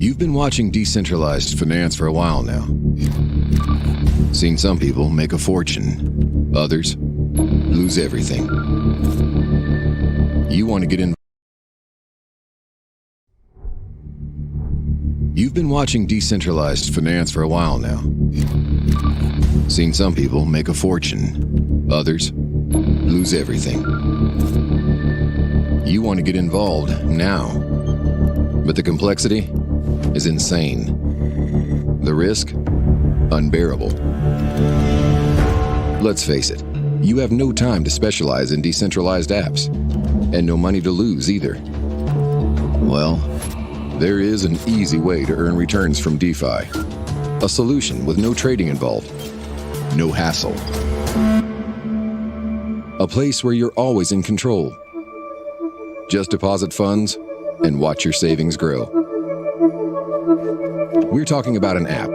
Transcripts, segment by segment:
You've been watching decentralized finance for a while now. Seen some people make a fortune, others lose everything. You want to get in. You've been watching decentralized finance for a while now. Seen some people make a fortune, others lose everything. You want to get involved now, but the complexity is insane. The risk, unbearable. Let's face it, you have no time to specialize in decentralized apps, and no money to lose either. Well, there is an easy way to earn returns from DeFi. A solution with no trading involved, no hassle. A place where you're always in control. Just deposit funds and watch your savings grow. We're talking about an app.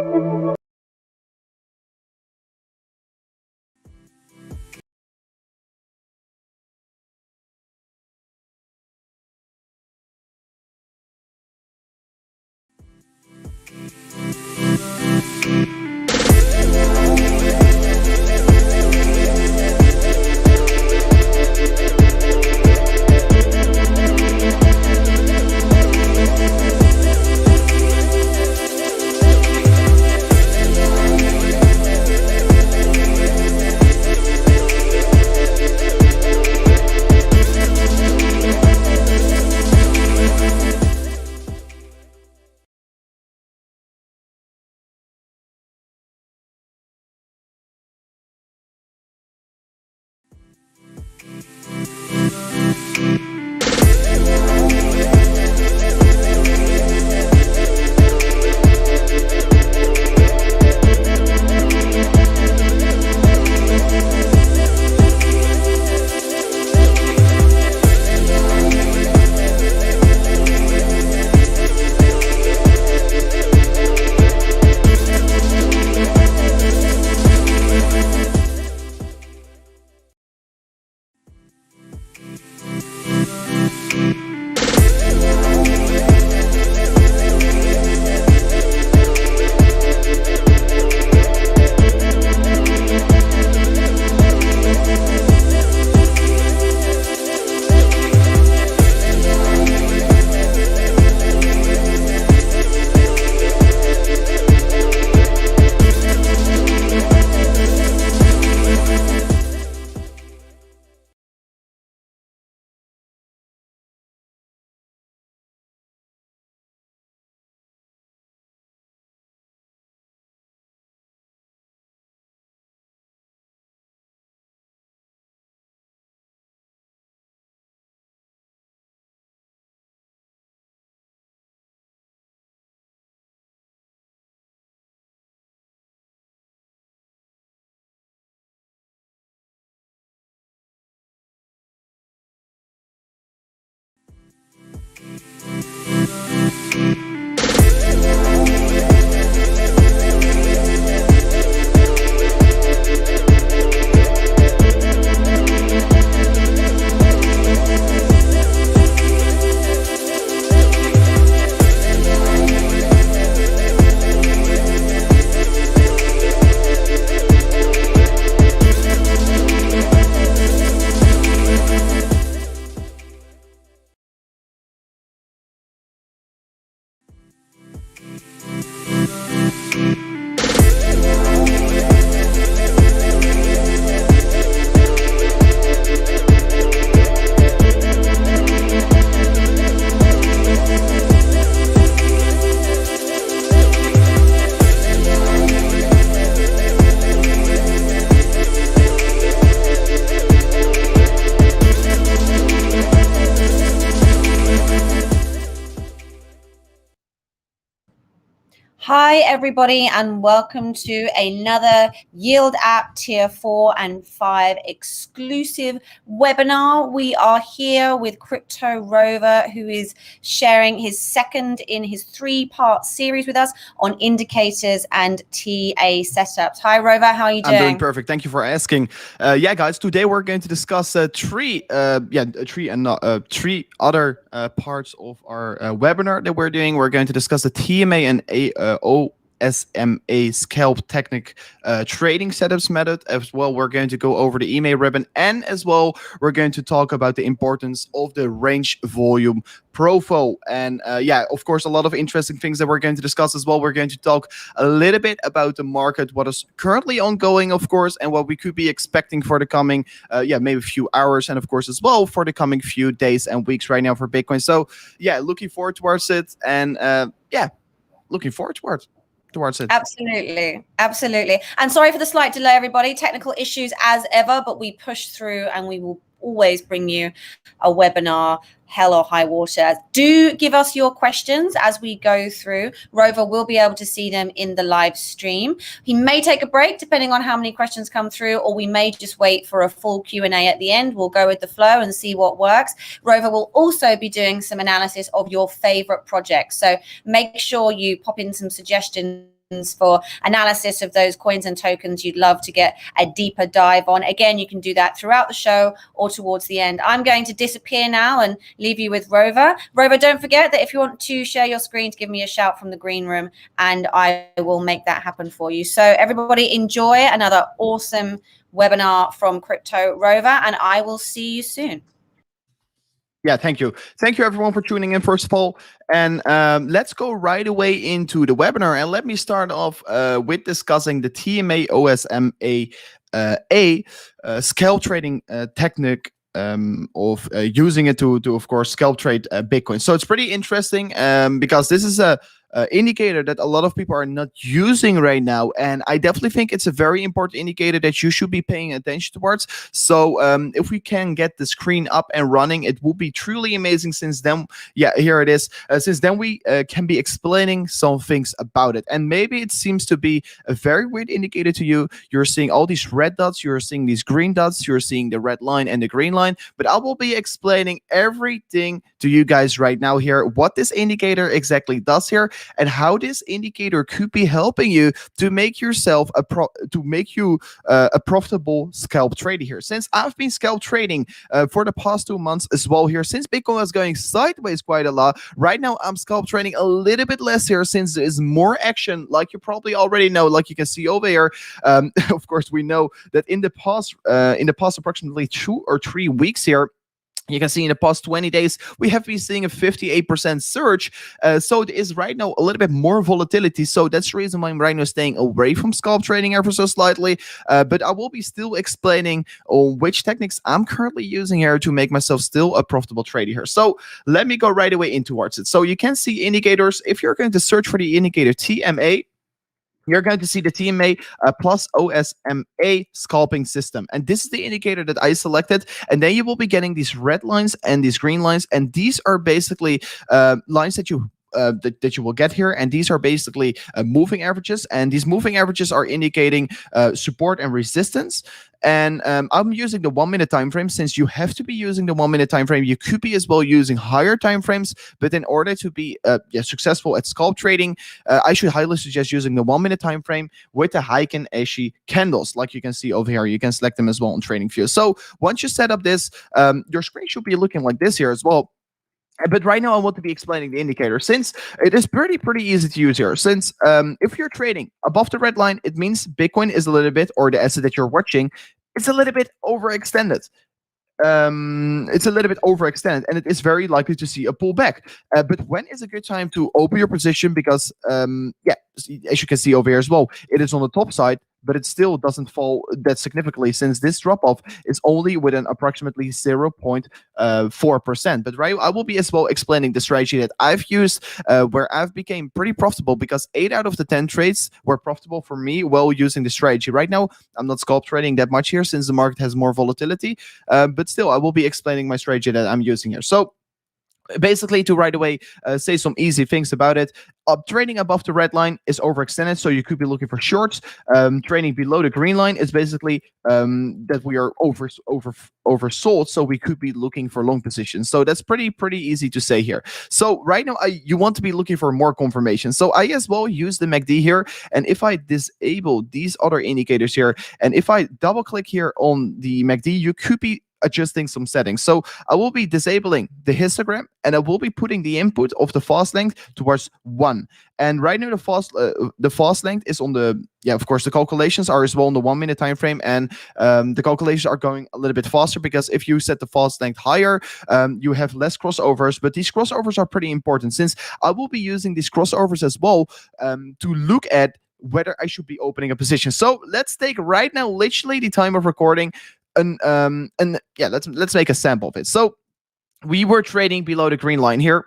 Hi, everybody, and welcome to another Yield App Tier 4 and 5 exclusive webinar. We are here with Crypto Rover, who is sharing his second in his 3-part series with us on indicators and TA setups. Hi, Rover, how are you doing? I'm doing perfect. Thank you for asking. Yeah, guys, today we're going to discuss three other parts of our webinar that we're doing. We're going to discuss the TMA and OSMA scalp technique trading setups method. As well, we're going to go over the EMA Ribbon, and as well, we're going to talk about the importance of the range volume profile. And yeah, of course, a lot of interesting things that we're going to discuss as well. We're going to talk a little bit about the market, what is currently ongoing, of course, and what we could be expecting for the coming, maybe a few hours, and of course, as well, for the coming few days and weeks right now for Bitcoin. So yeah, looking forward towards it, and looking forward towards it. Absolutely. And sorry for the slight delay, everybody. Technical issues as ever, but we push through and we will always bring you a webinar, hell or high water. Do give us your questions as we go through. Rover will be able to see them in the live stream. He may take a break depending on how many questions come through, or we may just wait for a full Q&A at the end. We'll go with the flow and see what works. Rover will also be doing some analysis of your favorite projects. So make sure you pop in some suggestions for analysis of those coins and tokens you'd love to get a deeper dive on. Again, you can do that throughout the show or towards the end. I'm going to disappear now and leave you with Rover. Rover, don't forget that if you want to share your screen, to give me a shout from the green room and I will make that happen for you. So everybody enjoy another awesome webinar from Crypto Rover, and I will see you soon. Yeah, thank you. Thank you, everyone, for tuning in, first of all. And let's go right away into the webinar. And let me start off with discussing the TMA OSMA scalp trading technique of using it to of course, scalp trade Bitcoin. So it's pretty interesting because this is a indicator that a lot of people are not using right now, and I definitely think it's a very important indicator that you should be paying attention towards. So if we can get the screen up and running, it will be truly amazing, since then, yeah, here it is. Since then we can be explaining some things about it, and maybe it seems to be a very weird indicator to you. You're seeing all these red dots, you're seeing these green dots, you're seeing the red line and the green line, but I will be explaining everything to you guys right now here, what this indicator exactly does here, and how this indicator could be helping you to make yourself a profitable scalp trader here. Since I've been scalp trading for the past 2 months as well here, since Bitcoin was going sideways quite a lot. Right now I'm scalp trading a little bit less here, since there is more action, like you probably already know, like you can see over here. Of course, we know that in the past approximately 2 or 3 weeks here, you can see in the past 20 days, we have been seeing a 58% surge. So it is right now a little bit more volatility. So that's the reason why I'm right now staying away from scalp trading ever so slightly. But I will be still explaining on which techniques I'm currently using here to make myself still a profitable trader here. So let me go right away in towards it. So you can see indicators. If you're going to search for the indicator TMA, you're going to see the TMA plus OSMA scalping system. And this is the indicator that I selected. And then you will be getting these red lines and these green lines. And these are basically lines that you that you will get here, and these are basically moving averages, and these moving averages are indicating support and resistance. And I'm using the 1 minute time frame. Since you have to be using the 1 minute time frame, you could be as well using higher time frames, but in order to be successful at scalp trading, I should highly suggest using the 1 minute time frame with the Heiken Ashi candles, like you can see over here. You can select them as well on TradingView. So once you set up this, your screen should be looking like this here as well. But right now I want to be explaining the indicator, since it is pretty easy to use here. Since if you're trading above the red line, it means Bitcoin is a little bit, or the asset that you're watching, it's a little bit overextended. It's a little bit overextended, and it is very likely to see a pullback. But when is a good time to open your position? Because yeah, as you can see over here as well, it is on the top side, but it still doesn't fall that significantly, since this drop-off is only within approximately 0.4%. But right, I will be as well explaining the strategy that I've used, where I've became pretty profitable, because 8 out of the 10 trades were profitable for me while using the strategy. Right now, I'm not scalp trading that much here, since the market has more volatility, but still, I will be explaining my strategy that I'm using here. So basically, to right away say some easy things about it. Trading above the red line is overextended, so you could be looking for shorts. Trading below the green line is basically that we are oversold, so we could be looking for long positions. So that's pretty easy to say here. So right now, you want to be looking for more confirmation. So I as well use the MACD here, and if I disable these other indicators here, and if I double click here on the MACD, you could be adjusting some settings. So I will be disabling the histogram, and I will be putting the input of the fast length towards 1. And right now the fast length is on the, of course, the calculations are as well on the 1 minute time frame, and the calculations are going a little bit faster, because if you set the fast length higher, you have less crossovers. But these crossovers are pretty important, since I will be using these crossovers as well to look at whether I should be opening a position. So let's take right now literally the time of recording, and let's make a sample of it. So we were trading below the green line here.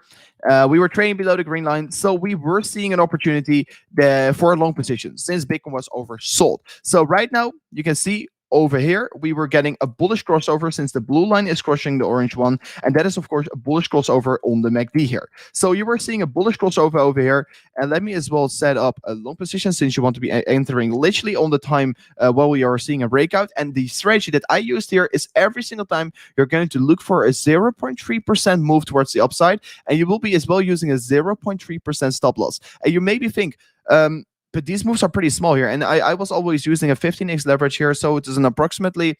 So we were seeing an opportunity for a long position since Bitcoin was oversold. So right now you can see over here we were getting a bullish crossover, since the blue line is crushing the orange one, and that is of course a bullish crossover on the MACD here. So you were seeing a bullish crossover over here, and let me as well set up a long position, since you want to be entering literally on the time while we are seeing a breakout. And the strategy that I used here is every single time you're going to look for a 0.3% move towards the upside, and you will be as well using a 0.3% stop loss. And you maybe think, but these moves are pretty small here, and I was always using a 15x leverage here, so it is an approximately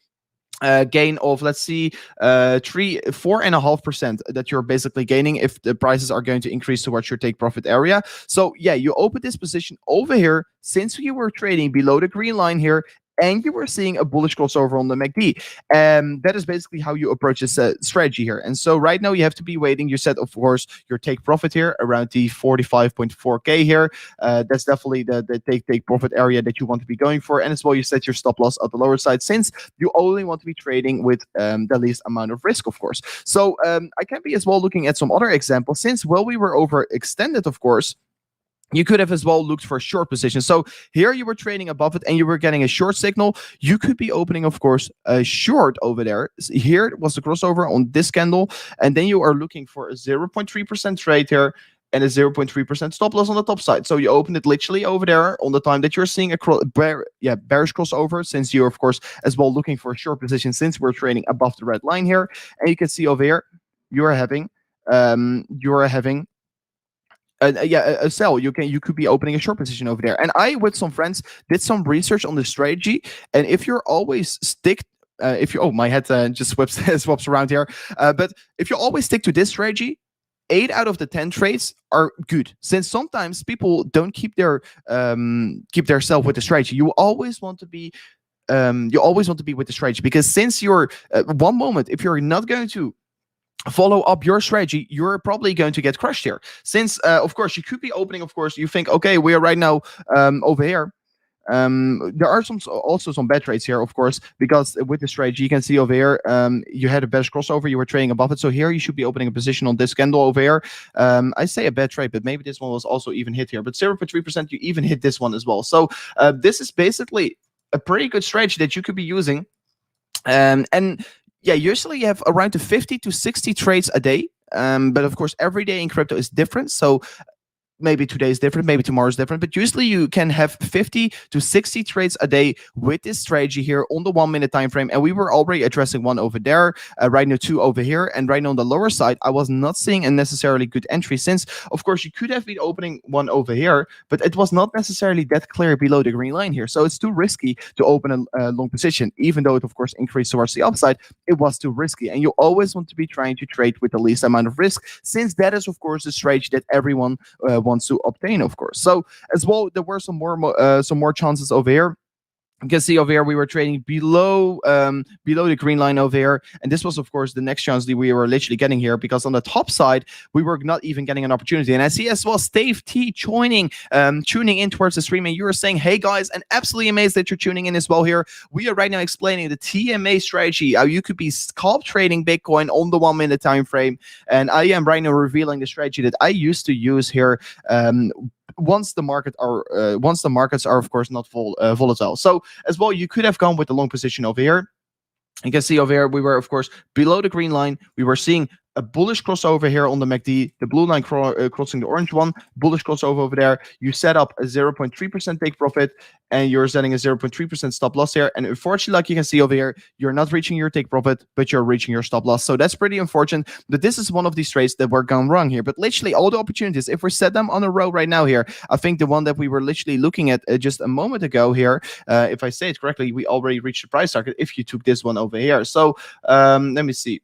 gain of, let's see, 4.5% that you're basically gaining if the prices are going to increase towards your take profit area. So yeah, you open this position over here since you were trading below the green line here, and you were seeing a bullish crossover on the MACD. That is basically how you approach this strategy here. And so right now you have to be waiting. You set, of course, your take profit here around the 45.4K here. That's definitely the take profit area that you want to be going for. And as well, you set your stop loss at the lower side, since you only want to be trading with the least amount of risk, of course. So I can be as well looking at some other examples, since while we were overextended, of course, you could have as well looked for a short position. So here you were trading above it and you were getting a short signal. You could be opening, of course, a short over there. Here was the crossover on this candle. And then you are looking for a 0.3% trade here and a 0.3% stop loss on the top side. So you open it literally over there on the time that you're seeing a bearish crossover, since you're, of course, as well looking for a short position, since we're trading above the red line here. And you can see over here, you're having a sell. You could be opening a short position over there. And I, with some friends, did some research on this strategy. And if you're always my head just swaps around here. But if you always stick to this strategy, 8 out of the 10 trades are good. Since sometimes people don't keep their self with the strategy. You always want to be with the strategy, because since you're one moment, if you're not going to follow up your strategy, you're probably going to get crushed here. Since of course you could be opening, of course you think, okay, we are right now over here. There are also some bad trades here, of course, because with the strategy you can see over here, you had a bearish crossover, you were trading above it. So here you should be opening a position on this candle over here. I say a bad trade, but maybe this one was also even hit here, but 0.3% you even hit this one as well. So this is basically a pretty good strategy that you could be using. And yeah, usually you have around 50 to 60 trades a day. But of course, every day in crypto is different. So maybe today is different, maybe tomorrow is different, but usually you can have 50 to 60 trades a day with this strategy here on the 1 minute time frame. And we were already addressing one over there, right now 2 over here, and right now on the lower side I was not seeing a necessarily good entry, since of course you could have been opening one over here, but it was not necessarily that clear below the green line here. So it's too risky to open a long position, even though it of course increased towards the upside. It was too risky, and you always want to be trying to trade with the least amount of risk, since that is of course the strategy that everyone wants to obtain, of course. So as well, there were some more chances over here. You can see over here we were trading below the green line over here, and this was of course the next chance that we were literally getting here, because on the top side we were not even getting an opportunity. And I see as well Stave T tuning in towards the stream, and you were saying, hey guys, and absolutely amazed that you're tuning in as well here. We are right now explaining the TMA strategy, how you could be scalp trading Bitcoin on the 1 minute time frame, and I am right now revealing the strategy that I used to use here once the markets are of course not volatile. So as well, you could have gone with the long position over here. You can see over here we were of course below the green line. We were seeing a bullish crossover here on the MACD, the blue line crossing the orange one, bullish crossover over there. You set up a 0.3% take profit, and you're setting a 0.3% stop loss here. And unfortunately, like you can see over here, you're not reaching your take profit, but you're reaching your stop loss. So that's pretty unfortunate. But this is one of these trades that were gone wrong here. But literally all the opportunities, if we set them on a row right now here, I think the one that we were literally looking at just a moment ago here, if I say it correctly, we already reached the price target if you took this one over here. So let me see.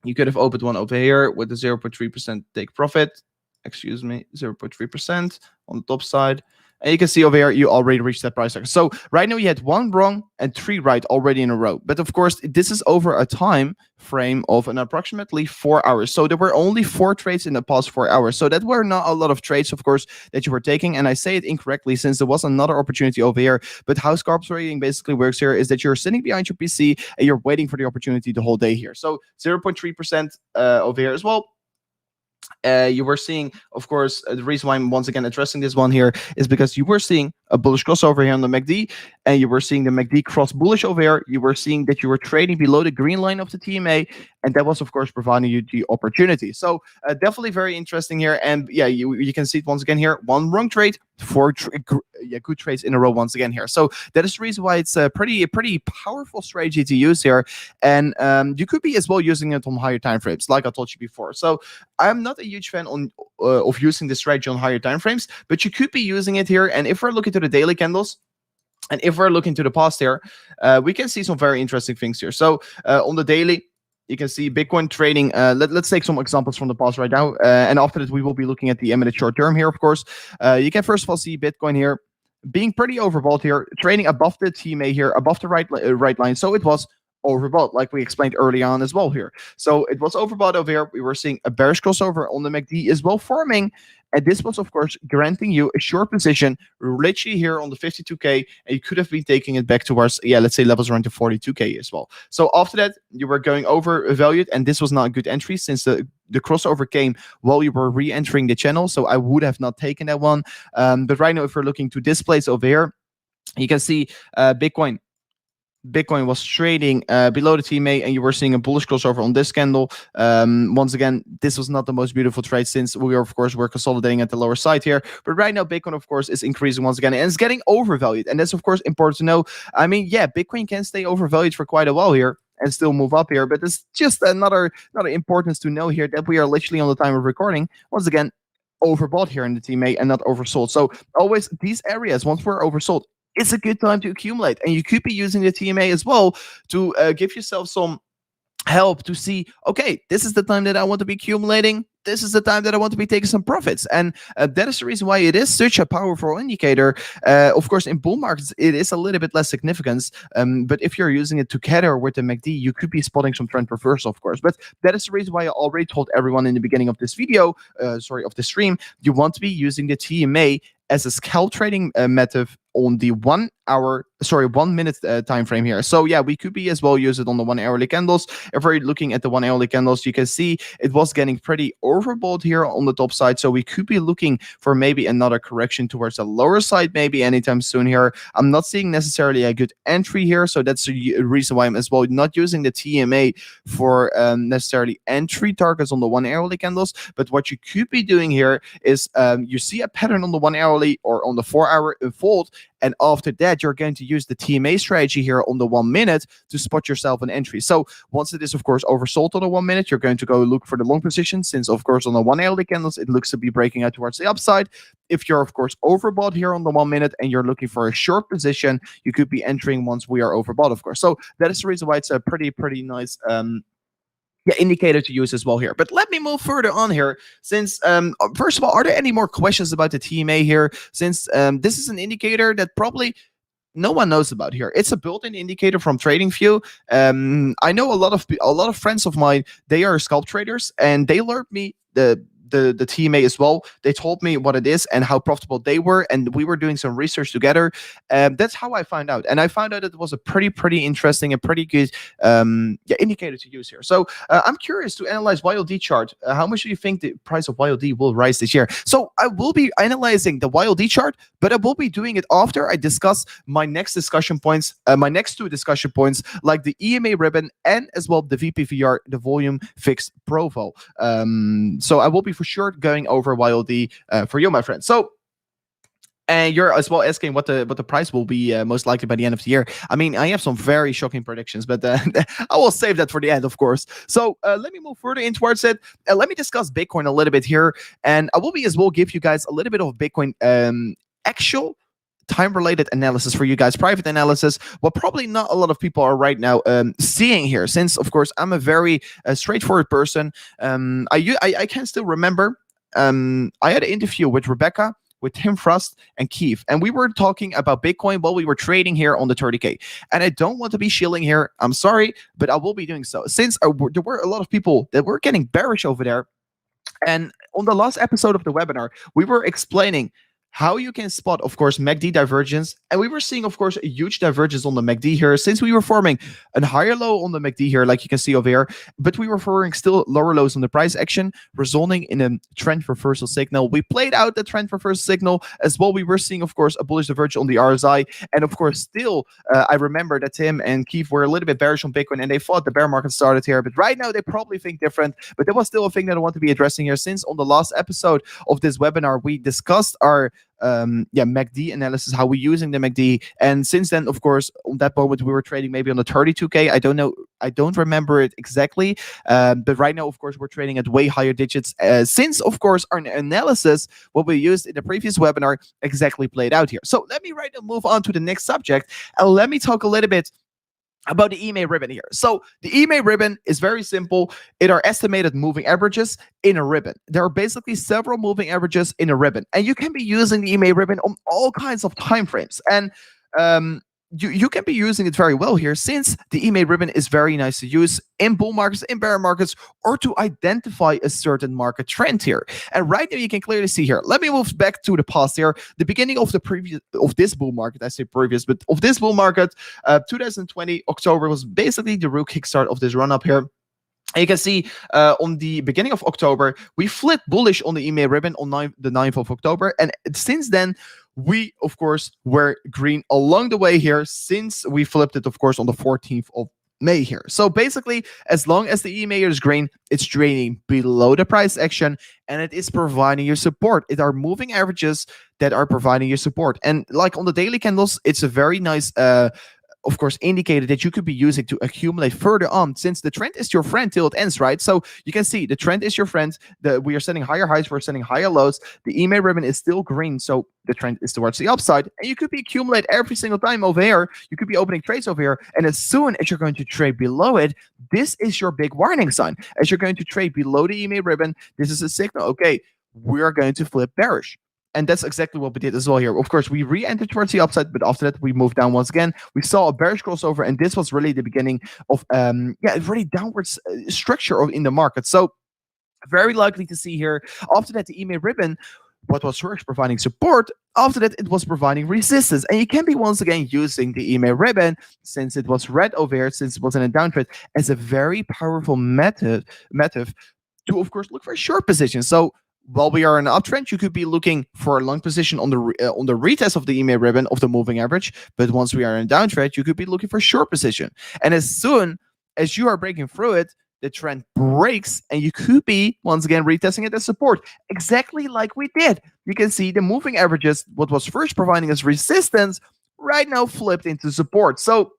You could have opened one over here with the 0.3% take profit. Excuse me, 0.3% on the top side. And you can see over here, you already reached that price target. So right now you had 1 wrong and 3 right already in a row. But of course, this is over a time frame of an approximately 4 hours. So there were only 4 trades in the past 4 hours. So that were not a lot of trades, of course, that you were taking. And I say it incorrectly since there was another opportunity over here. But how scalp trading basically works here is that you're sitting behind your PC and you're waiting for the opportunity the whole day here. So 0.3% over here as well. You were seeing, of course, the reason why I'm once again addressing this one here is because you were seeing a bullish crossover here on the MACD, and you were seeing the MACD cross bullish over here. You were seeing that you were trading below the green line of the TMA, and that was, of course, providing you the opportunity. So definitely very interesting here. And yeah, you can see it once again here. 1 wrong trade, 4 good trades in a row once again here. So that is the reason why it's a pretty powerful strategy to use here. And you could be as well using it on higher time frames, like I told you before. So I'm not a huge fan of using this strategy on higher time frames, but you could be using it here. And if we're looking to the daily candles, and if we're looking to the past here, we can see some very interesting things here. So on the daily, you can see Bitcoin trading. Let's take some examples from the past right now. And after that, we will be looking at the EMA short term here, of course. You can first of all see Bitcoin here being pretty overbought here, trading above the TMA here, above the right line. So it was overbought, like we explained early on as well here. So it was overbought over here. We were seeing a bearish crossover on the MACD as well forming. And this was, of course, granting you a short position literally here on the 52K. And you could have been taking it back towards, let's say levels around the 42K as well. So after that, you were going overvalued. And this was not a good entry since the crossover came while you were re-entering the channel. So I would have not taken that one. But right now, if we're looking to this place over here, you can see Bitcoin was trading below the TMA, and you were seeing a bullish crossover on this candle. Once again, this was not the most beautiful trade since we are, of course, we're consolidating at the lower side here. But right now, Bitcoin, of course, is increasing once again, and it's getting overvalued. And that's, of course, important to know. I mean, yeah, Bitcoin can stay overvalued for quite a while here and still move up here. But it's just another importance to know here that we are literally on the time of recording, once again, overbought here in the TMA and not oversold. So always these areas, once we're oversold, it's a good time to accumulate. And you could be using the TMA as well to give yourself some help to see, okay, this is the time that I want to be accumulating. This is the time that I want to be taking some profits. And that is the reason why it is such a powerful indicator. Of course, in bull markets, it is a little bit less significance. But if you're using it together with the MACD, you could be spotting some trend reversal, of course. But that is the reason why I already told everyone in the beginning of this video, of the stream, you want to be using the TMA as a scalp trading method on the 1 minute time frame here. So yeah, we could be as well use it on the 1 hourly candles. If we're looking at the 1 hourly candles, you can see it was getting pretty overbought here on the top side. So we could be looking for maybe another correction towards the lower side, maybe anytime soon here. I'm not seeing necessarily a good entry here. So that's the reason why I'm as well not using the TMA for necessarily entry targets on the 1 hourly candles. But what you could be doing here is you see a pattern on the 1 hourly or on the 4 hour unfold. And after that, you're going to use the TMA strategy here on the 1 minute to spot yourself an entry. So once it is, of course, oversold on the 1 minute, you're going to go look for the long position, since, of course, on the 1 hourly candles, it looks to be breaking out towards the upside. If you're, of course, overbought here on the 1 minute and you're looking for a short position, you could be entering once we are overbought, of course. So that is the reason why it's a pretty nice indicator to use as well here. But let me move further on here, since first of all, are there any more questions about the TMA here, since this is an indicator that probably no one knows about here. It's a built-in indicator from TradingView. I know a lot of friends of mine, they are scalp traders, and they learned me the TMA as well. They told me what it is and how profitable they were, and we were doing some research together. That's how I found out, and I found out it was a pretty interesting and pretty good indicator to use here. So I'm curious to analyze YLD chart. How much do you think the price of YLD will rise this year? So I will be analyzing the YLD chart, but I will be doing it after I discuss my next discussion points, my next two discussion points, like the EMA ribbon and as well the VPVR, the volume fixed profile. So I will be for sure going over YLD for you, my friend. So. And you're as well asking what the price will be most likely by the end of the year. I mean, I have some very shocking predictions, but I will save that for the end, of course. So let me move further in towards it. Let me discuss Bitcoin a little bit here, and I will be as well give you guys a little bit of Bitcoin actual time-related analysis for you guys, private analysis, what probably not a lot of people are right now seeing here, since, of course, I'm a very straightforward person. I can still remember I had an interview with Rebecca, with Tim Frost and Keith, and we were talking about Bitcoin while we were trading here on the 30K. And I don't want to be shilling here. I'm sorry, but I will be doing so, since there were a lot of people that were getting bearish over there. And on the last episode of the webinar, we were explaining how you can spot, of course, MACD divergence. And we were seeing, of course, a huge divergence on the MACD here, since we were forming a higher low on the MACD here, like you can see over here, but we were forming still lower lows on the price action, resulting in a trend reversal signal. We played out the trend reversal signal as well. We were seeing, of course, a bullish divergence on the RSI. And of course, still, I remember that Tim and Keith were a little bit bearish on Bitcoin, and they thought the bear market started here. But right now, they probably think different. But there was still a thing that I want to be addressing here, since on the last episode of this webinar, we discussed our MACD analysis, how we're using the MACD. And since then, of course, on that moment we were trading maybe on the 32K. I don't know, I don't remember it exactly, but right now, of course, we're trading at way higher digits, since, of course, our analysis, what we used in the previous webinar, exactly played out here. So let me right now move on to the next subject, and let me talk a little bit about the EMA ribbon here. So the EMA ribbon is very simple. It are estimated moving averages in a ribbon. There are basically several moving averages in a ribbon, and you can be using the EMA ribbon on all kinds of time frames. And you can be using it very well here, since the EMA ribbon is very nice to use in bull markets, in bear markets, or to identify a certain market trend here. And right now you can clearly see here. Let me move back to the past here. The beginning of the previous of this bull market, I say previous, but of this bull market, 2020 October was basically the real kickstart of this run up here. And you can see on the beginning of October, we flipped bullish on the EMA ribbon on the 9th of October. And since then, we, of course, were green along the way here, since we flipped it, of course, on the 14th of May here. So basically, as long as the EMA is green, it's trading below the price action, and it is providing you support. It are moving averages that are providing you support. And like on the daily candles, it's a very nice of course, indicator that you could be using to accumulate further on, since the trend is your friend till it ends, right? So you can see the trend is your friend. We are setting higher highs, we're setting higher lows. The EMA ribbon is still green, so the trend is towards the upside. And you could be accumulate every single time over here. You could be opening trades over here, and as soon as you're going to trade below it, this is your big warning sign. As you're going to trade below the EMA ribbon, this is a signal, okay, we are going to flip bearish. And that's exactly what we did as well here. Of course, we re-entered towards the upside, but after that, we moved down once again. We saw a bearish crossover, and this was really the beginning of really downwards structure in the market. So very likely to see here. After that, the EMA ribbon, what was first providing support, after that, it was providing resistance. And you can be once again using the EMA ribbon, since it was red over here, since it was in a downtrend, as a very powerful method to, of course, look for a short position. So while we are in an uptrend, you could be looking for a long position on the retest of the EMA ribbon of the moving average. But once we are in a downtrend, you could be looking for a short position. And as soon as you are breaking through it, the trend breaks, and you could be once again retesting it as support, exactly like we did. You can see the moving averages, what was first providing us resistance, right now flipped into support. So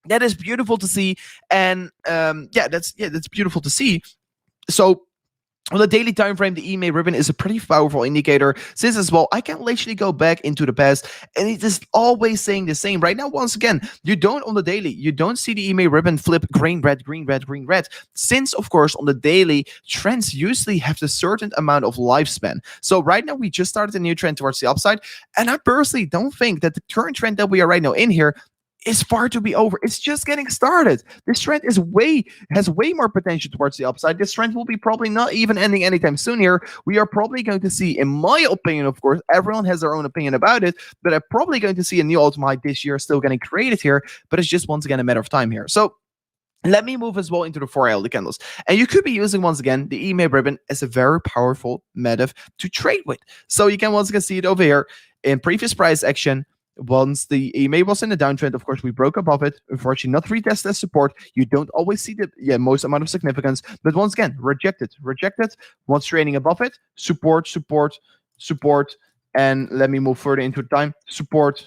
that is beautiful to see, and that's beautiful to see. So on the daily time frame, the EMA ribbon is a pretty powerful indicator, since as well, I can literally go back into the past, and it is always saying the same. Right now, once again, you don't on the daily, you don't see the EMA ribbon flip green, red, green, red, green, red, since, of course, on the daily, trends usually have a certain amount of lifespan. So right now, we just started a new trend towards the upside, and I personally don't think that the current trend that we are right now in here is far to be over. It's just getting started. This trend has way more potential towards the upside. This trend will be probably not even ending anytime soon here. We are probably going to see, in my opinion, of course, everyone has their own opinion about it, but I'm probably going to see a new all-time high this year still getting created here, but it's just once again a matter of time here. So let me move as well into the 4-hourly candles. And you could be using, once again, the EMA Ribbon as a very powerful method to trade with. So you can once again see it over here in previous price action. Once the EMA was in the downtrend, of course, we broke above it. Unfortunately, not retested as support. You don't always see the most amount of significance. But once again, rejected. Once trading above it, support. And let me move further into time. Support.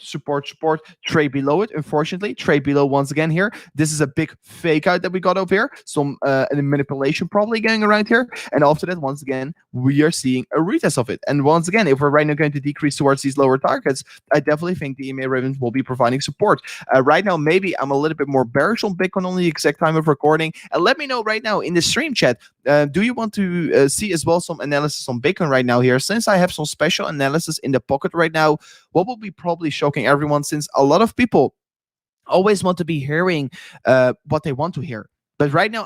Trade below it. Unfortunately, trade below once again here. This is a big fake out that we got over here. Some manipulation probably going around here. And after that, once again, we are seeing a retest of it. And once again, if we're right now going to decrease towards these lower targets, I definitely think the EMA Ribbons will be providing support. Right now, maybe I'm a little bit more bearish on Bitcoin on the exact time of recording. And let me know right now in the stream chat, do you want to see as well some analysis on Bitcoin right now here? Since I have some special analysis in the pocket right now, what will be probably shocking everyone, since a lot of people always want to be hearing what they want to hear. But right now,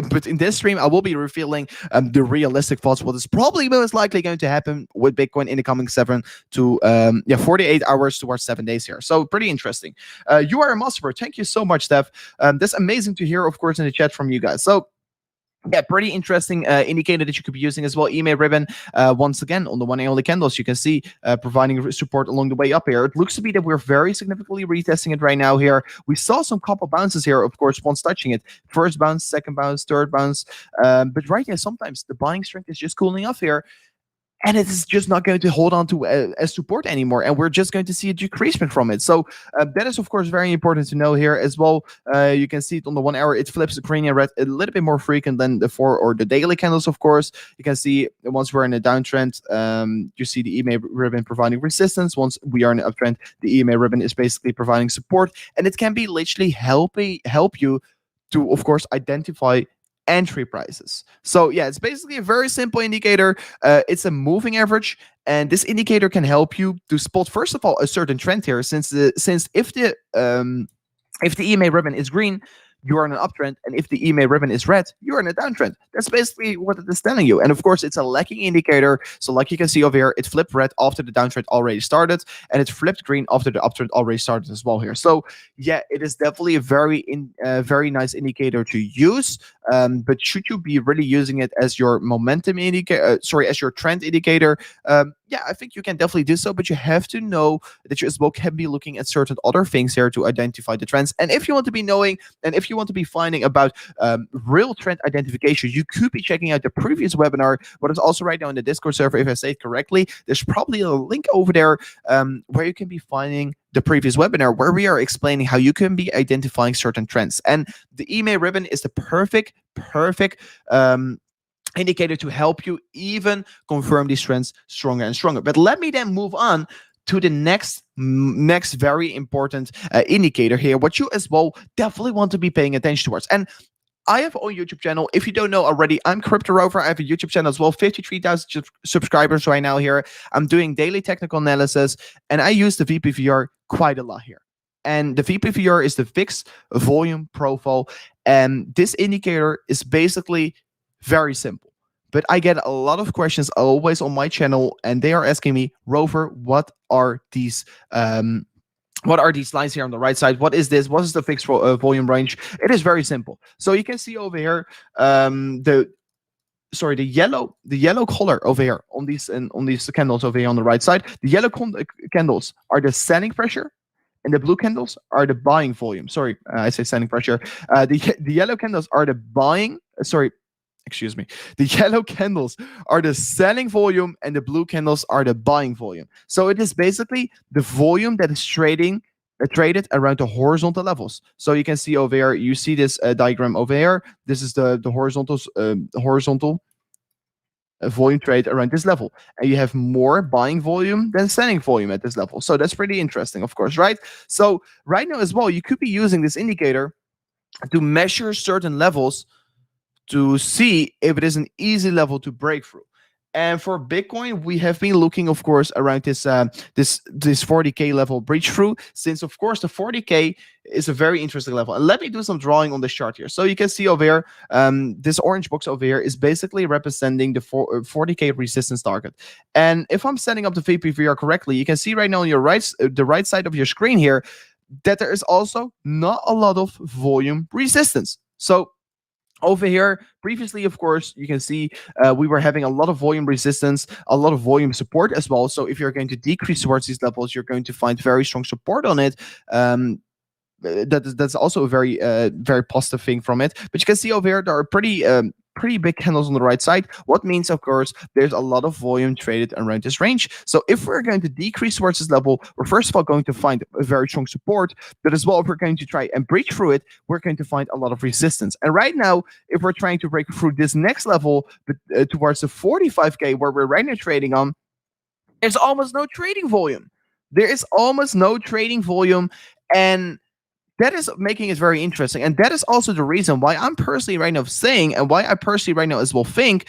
but in this stream, I will be revealing the realistic thoughts, what is probably most likely going to happen with Bitcoin in the coming 48 hours towards 7 days here. So pretty interesting. You are a master. Thank you so much, Steph. That's amazing to hear, of course, in the chat from you guys. So yeah, pretty interesting indicator that you could be using as well. EMA Ribbon, once again, on the 1-hourly candles, you can see providing support along the way up here. It looks to be that we're very significantly retesting it right now here. We saw some couple bounces here, of course, once touching it. First bounce, second bounce, third bounce. But right here, sometimes the buying strength is just cooling off here. And it is just not going to hold on to as support anymore. And we're just going to see a decreasement from it. So that is, of course, very important to know here as well. You can see it on the 1 hour. It flips the green and red a little bit more frequent than the 4 or the daily candles, of course. You can see once we're in a downtrend, you see the EMA Ribbon providing resistance. Once we are in an uptrend, the EMA Ribbon is basically providing support. And it can be literally help you to, of course, identify entry prices. So yeah, it's basically a very simple indicator. It's a moving average, and this indicator can help you to spot, first of all, a certain trend here. Since if the EMA Ribbon is green, you are in an uptrend, and if the EMA Ribbon is red, you're in a downtrend. That's basically what it is telling you. And of course, it's a lagging indicator. So like you can see over here, it flipped red after the downtrend already started, and it flipped green after the uptrend already started as well here. So yeah, it is definitely a very nice indicator to use. But should you be really using it as your momentum indicator, as your trend indicator? Yeah, I think you can definitely do so, but you have to know that you as well can be looking at certain other things here to identify the trends. And if you want to be knowing, and if you want to be finding about real trend identification, you could be checking out the previous webinar, what is also right now in the Discord server, if I say it correctly. There's probably a link over there where you can be finding the previous webinar where we are explaining how you can be identifying certain trends. And the EMA Ribbon is the perfect indicator to help you even confirm these trends stronger and stronger. But let me then move on to the next very important indicator here, what you as well definitely want to be paying attention towards. And I have a YouTube channel. If you don't know already, I'm Rover. I have a YouTube channel as well, 53,000 subscribers right now here. I'm doing daily technical analysis, and I use the VPVR quite a lot here. And the VPVR is the fixed volume profile. And this indicator is basically very simple. But I get a lot of questions always on my channel, and they are asking me, Rover, what are these lines here on the right side? What is this? What is the fixed volume range? It is very simple. So you can see over here the yellow color over here on these candles over here on the right side. The yellow candles are the selling pressure, and the blue candles are the buying volume. Sorry, I say selling pressure. The yellow candles are the buying. Excuse me. The yellow candles are the selling volume, and the blue candles are the buying volume. So it is basically the volume that is traded around the horizontal levels. So you can see over here, you see this diagram over here. This is the horizontal volume trade around this level, and you have more buying volume than selling volume at this level. So that's pretty interesting, of course, right? So right now as well, you could be using this indicator to measure certain levels to see if it is an easy level to break through. And for Bitcoin, we have been looking, of course, around this 40K level breach through, since of course the 40K is a very interesting level. And let me do some drawing on this chart here. So you can see over here, this orange box over here is basically representing the 40K resistance target. And if I'm setting up the VPVR correctly, you can see right now on your the right side of your screen here that there is also not a lot of volume resistance. So over here, previously, of course, you can see we were having a lot of volume resistance, a lot of volume support as well. So if you're going to decrease towards these levels, you're going to find very strong support on it. That's also a very positive thing from it. But you can see over here there are pretty big candles on the right side. What means, of course, there's a lot of volume traded around this range. So if we're going to decrease towards this level, we're first of all going to find a very strong support. But as well, if we're going to try and breach through it, we're going to find a lot of resistance. And right now, if we're trying to break through this next level towards the 45K where we're right now trading on, there's almost no trading volume. There is almost no trading volume, and that is making it very interesting. And that is also the reason why I'm personally right now saying, and why I personally right now as well think,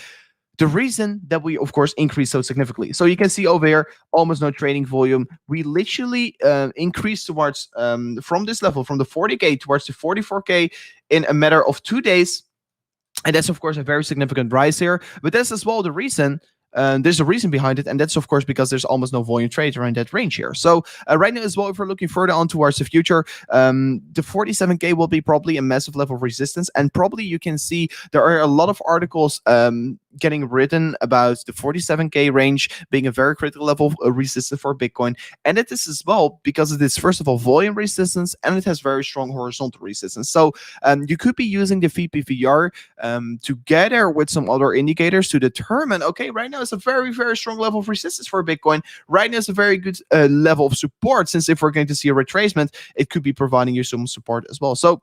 the reason that we, of course, increase so significantly. So you can see over here, almost no trading volume. We literally increased towards, from this level, from the 40K towards the 44K in a matter of 2 days. And that's, of course, a very significant rise here. But that's as well the reason. There's a reason behind it, and that's of course because there's almost no volume trades around that range here. So right now as well, if we're looking further on towards the future, the 47K will be probably a massive level of resistance, and probably you can see there are a lot of articles getting written about the 47K range being a very critical level of resistance for Bitcoin. And it is as well because it is, first of all, volume resistance, and it has very strong horizontal resistance. So you could be using the VPVR together with some other indicators to determine, okay, right now it's a very, very strong level of resistance for Bitcoin. Right now it's a very good level of support, since if we're going to see a retracement, it could be providing you some support as well. So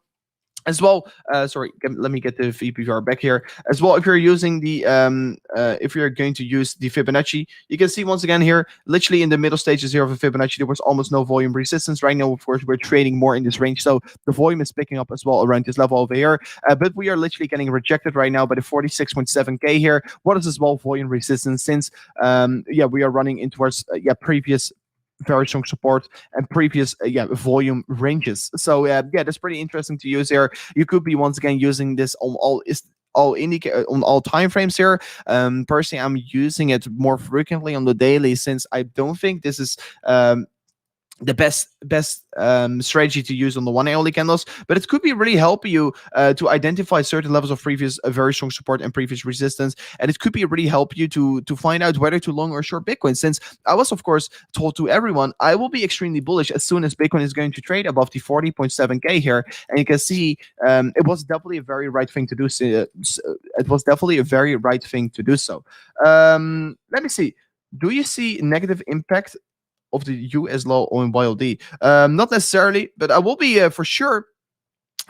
as well, let me get the VPVR back here. As well, if you're using the, if you're going to use the Fibonacci, you can see once again here, literally in the middle stages here of a Fibonacci, there was almost no volume resistance. Right now, of course, we're trading more in this range, so the volume is picking up as well around this level over here. But we are literally getting rejected right now by the 46.7K here. What is as well volume resistance? Since we are running in towards previous very strong support and previous volume ranges. So that's pretty interesting to use here. You could be once again using this on all time frames here. Personally, I'm using it more frequently on the daily, since I don't think this is the best strategy to use on the 1 hourly candles, but it could be really helping you to identify certain levels of previous very strong support and previous resistance, and it could be really help you to find out whether to long or short Bitcoin. Since I was, of course, told to everyone I will be extremely bullish as soon as Bitcoin is going to trade above the 40.7K here, and you can see it was definitely a very right thing to do. It was definitely a very right thing to do so. Let me see. Do you see negative impact of the US law on YLD? Not necessarily, but I will be for sure.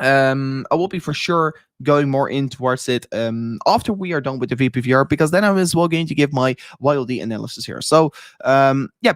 I will be for sure going more in towards it after we are done with the VPVR, because then I'm as well going to give my YLD analysis here. So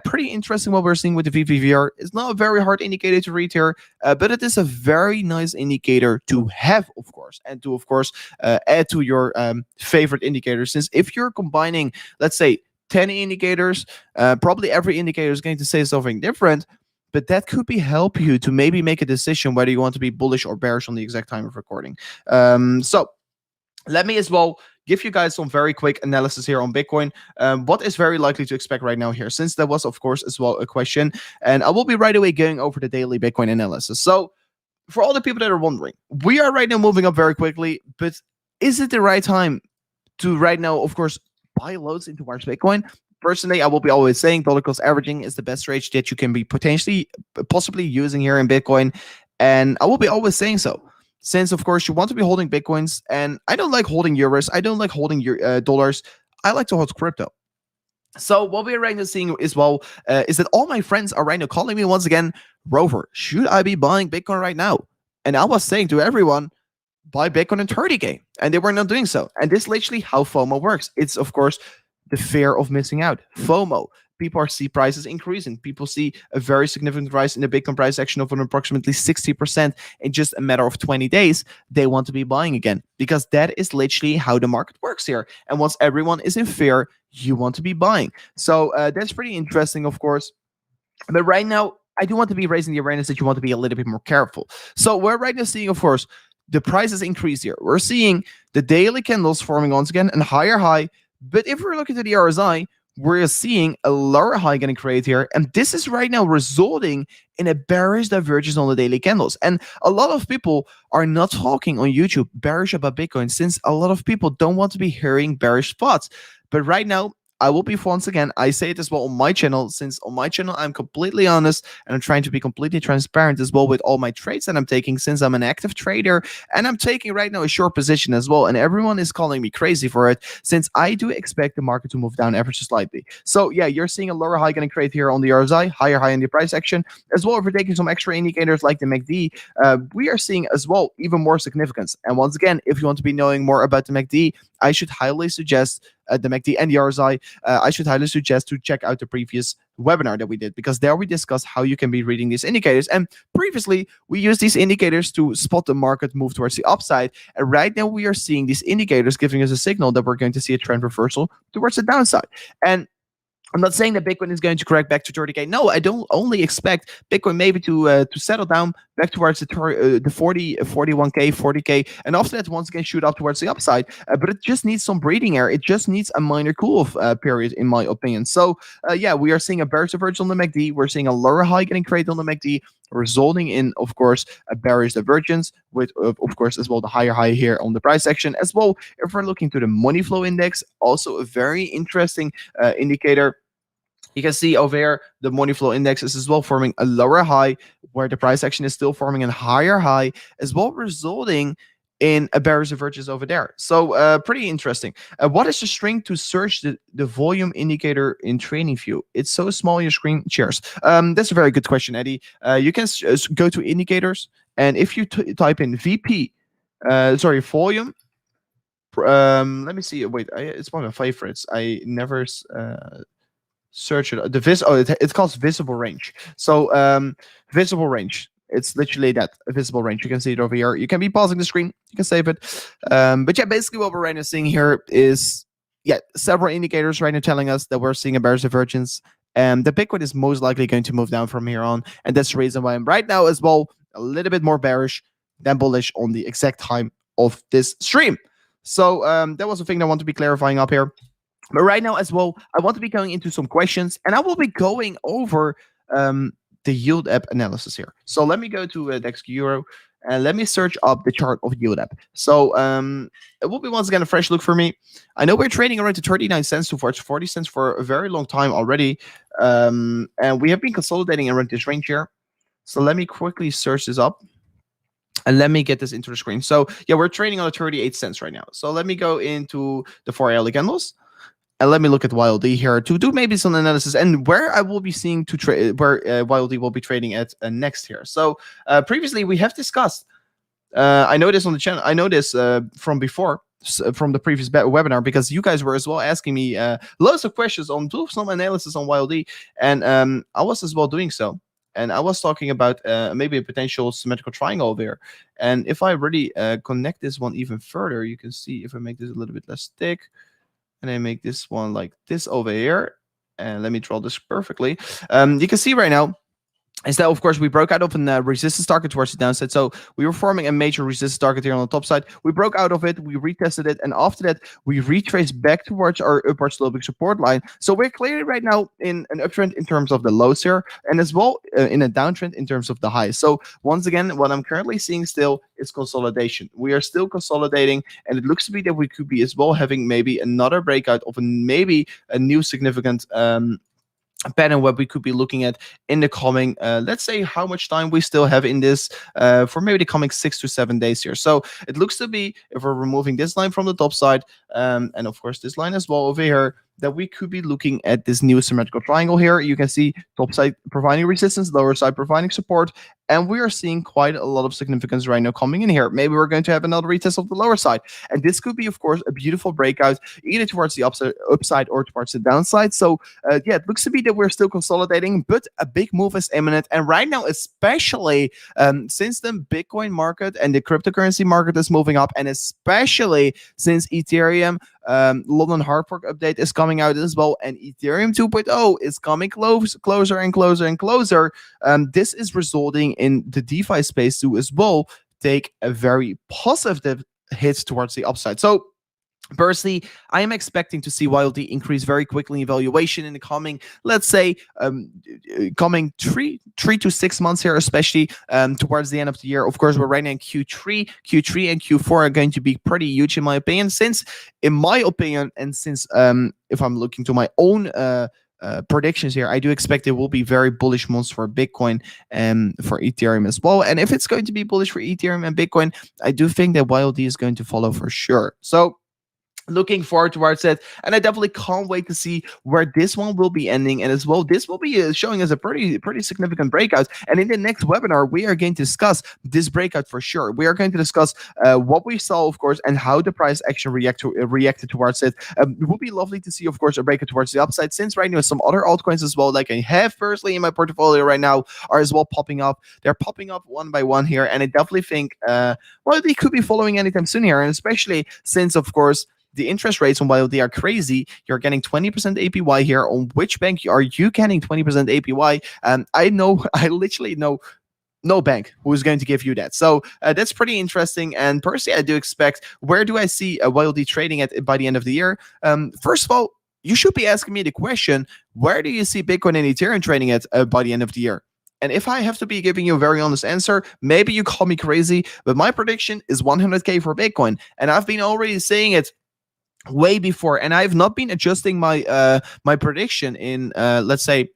pretty interesting what we're seeing with the VPVR. It's not a very hard indicator to read here, but it is a very nice indicator to have, of course, and to, of course, add to your favorite indicators. Since if you're combining, let's say, 10 indicators, probably every indicator is going to say something different, but that could be help you to maybe make a decision whether you want to be bullish or bearish on the exact time of recording. So let me as well give you guys some very quick analysis here on Bitcoin. What is very likely to expect right now here, since there was, of course, as well a question, and I will be right away going over the daily Bitcoin analysis. So for all the people that are wondering, we are right now moving up very quickly, but is it the right time to right now, of course, buy loads into March Bitcoin? Personally, I will be always saying dollar cost averaging is the best strategy that you can be possibly using here in Bitcoin. And I will be always saying so, since, of course, you want to be holding Bitcoins. And I don't like holding euros. I don't like holding your dollars. I like to hold crypto. So what we're right now seeing as well is that all my friends are right now calling me once again, Rover, should I be buying Bitcoin right now? And I was saying to everyone, buy Bitcoin in 30K, and they were not doing so. And this is literally how FOMO works. It's, of course, the fear of missing out, FOMO. people see prices increasing. People see a very significant rise in the Bitcoin price action of approximately 60% in just a matter of 20 days. They want to be buying again, because that is literally how the market works here. And once everyone is in fear, you want to be buying. So that's pretty interesting, of course. But right now, I do want to be raising the awareness that you want to be a little bit more careful. So we're right now seeing, of course, the prices increase here. We're seeing the daily candles forming once again a higher high. But if we're looking at the RSI, we're seeing a lower high getting created here. And this is right now resulting in a bearish divergence on the daily candles. And a lot of people are not talking on YouTube bearish about Bitcoin, since a lot of people don't want to be hearing bearish thoughts. But right now, I will be, once again, I say it as well on my channel, since on my channel I'm completely honest and I'm trying to be completely transparent as well with all my trades that I'm taking, since I'm an active trader and I'm taking right now a short position as well. And everyone is calling me crazy for it, since I do expect the market to move down ever so slightly. So yeah, you're seeing a lower high getting created here on the RSI, higher high in the price action as well. If we're taking some extra indicators like the MACD, we are seeing as well even more significance. And once again, if you want to be knowing more about the MACD, I should highly suggest the MACD and the RSI, I should highly suggest to check out the previous webinar that we did, because there we discussed how you can be reading these indicators. And previously, we used these indicators to spot the market move towards the upside. And right now, we are seeing these indicators giving us a signal that we're going to see a trend reversal towards the downside. And I'm not saying that Bitcoin is going to correct back to 30K. No, I don't only expect Bitcoin maybe to settle down back towards the 40, 41K, 40K, and after that, once again, shoot up towards the upside. But it just needs some breathing air. It just needs a minor cool-off period, in my opinion. So, yeah, we are seeing a bearish divergence on the MACD. We're seeing a lower high getting created on the MACD, resulting in, of course, a bearish divergence with, of course, as well, the higher high here on the price action. As well, if we're looking to the money flow index, also a very interesting indicator. You can see over here, the money flow index is as well forming a lower high, where the price action is still forming a higher high, as well, resulting in a bearish divergence over there. So pretty interesting. What is the string to search the volume indicator in TradingView? It's so small your screen shares. That's a very good question, Eddie. You can go to indicators, and if you type in VP, volume, let me see. Wait, it's one of my favorites. I never search it. It's called visible range. So visible range. It's literally that, a visible range. You can see it over here. You can be pausing the screen. You can save it. But yeah, basically what we're right now seeing here is, yeah, several indicators right now telling us that we're seeing a bearish divergence. And the Bitcoin is most likely going to move down from here on. And that's the reason why I'm right now as well a little bit more bearish than bullish on the exact time of this stream. So that was the thing I want to be clarifying up here. But right now as well, I want to be going into some questions, and I will be going over the yield app analysis here. So let me go to DEX Euro, and let me search up the chart of yield app. So it will be once again a fresh look for me. I know we're trading around to 39 cents towards 40 cents for a very long time already, and we have been consolidating around this range here. So let me quickly search this up. And let me get this into the screen. So yeah, we're trading on 38 cents right now. So let me go into the 4 hourly candles. And let me look at YLD here to do maybe some analysis and where I will be seeing to trade, where YLD will be trading at next here. So previously we have discussed, I know this on the channel, I know this from before, from the previous webinar, because you guys were as well asking me lots of questions on do some analysis on YLD, and I was as well doing so. And I was talking about maybe a potential symmetrical triangle there. And if I really connect this one even further, you can see if I make this a little bit less thick, and I make this one like this over here, and let me draw this perfectly. You can see right now is that, of course, we broke out of a resistance target towards the downside. So we were forming a major resistance target here on the top side. We broke out of it, we retested it, and after that, we retraced back towards our upward sloping support line. So we're clearly right now in an uptrend in terms of the lows here, and as well in a downtrend in terms of the highs. So once again, what I'm currently seeing still is consolidation. We are still consolidating, and it looks to be that we could be as well having maybe another breakout of maybe a new significant pattern where we could be looking at in the coming, let's say how much time we still have in this for maybe the coming 6 to 7 days here. So it looks to be, if we're removing this line from the top side, and of course this line as well over here, that we could be looking at this new symmetrical triangle here. You can see top side providing resistance, lower side providing support, and we are seeing quite a lot of significance right now coming in here. Maybe we're going to have another retest of the lower side, and this could be, of course, a beautiful breakout either towards the upside or towards the downside. So yeah, it looks to be that we're still consolidating, but a big move is imminent. And right now, especially since the Bitcoin market and the cryptocurrency market is moving up, and especially since Ethereum London hard fork update is coming out as well, and Ethereum 2.0 is coming closer and closer and closer. This is resulting in the DeFi space to as well take a very positive hit towards the upside. So personally, I am expecting to see YLD increase very quickly in valuation in the coming, let's say, coming three to 6 months here, especially towards the end of the year. Of course, we're right now in Q3 and Q4 are going to be pretty huge in my opinion. Since, in my opinion, and since if I'm looking to my own predictions here, I do expect there will be very bullish months for Bitcoin and for Ethereum as well. And if it's going to be bullish for Ethereum and Bitcoin, I do think that YLD is going to follow for sure. So looking forward towards it, and I definitely can't wait to see where this one will be ending. And as well, this will be showing us a pretty significant breakout. And in the next webinar, we are going to discuss this breakout for sure. We are going to discuss what we saw, of course, and how the price action reacted towards it. It would be lovely to see, of course, a breakout towards the upside, since right now some other altcoins as well, like I have personally in my portfolio right now, are as well popping up. They're popping up one by one here, and I definitely think well, they could be following anytime soon here, and especially since, of course, the interest rates on YLD are crazy. You're getting 20% APY here. On which bank are you getting 20% APY? I literally know no bank who is going to give you that. So that's pretty interesting. And personally, I do expect, where do I see a YLD trading at by the end of the year? First of all, you should be asking me the question, where do you see Bitcoin and Ethereum trading at by the end of the year? And if I have to be giving you a very honest answer, maybe you call me crazy, but my prediction is 100K for Bitcoin. And I've been already saying it way before, and I've not been adjusting my my prediction in let's say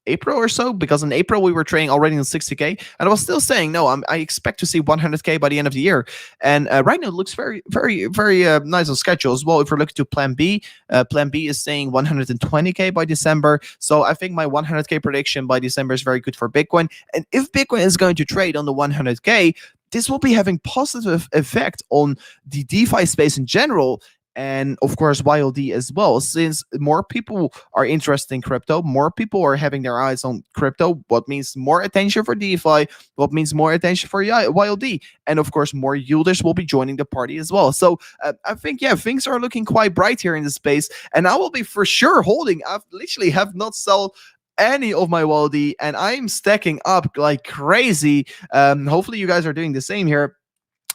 April or so, because in April we were trading already in 60K, and I was still saying no, I expect to see 100K by the end of the year. And right now it looks very nice on schedule as well. If we're looking to Plan B is saying 120K by December, so I think my 100K prediction by December is very good for Bitcoin. And if Bitcoin is going to trade on the 100K, this will be having positive effect on the DeFi space in general, and of course YLD as well, since more people are interested in crypto, more people are having their eyes on crypto, what means more attention for DeFi, what means more attention for YLD, and of course more yielders will be joining the party as well. So I think, yeah, things are looking quite bright here in the space, and I will be for sure holding. I've literally have not sold any of my YLD, and I'm stacking up like crazy. Hopefully you guys are doing the same here.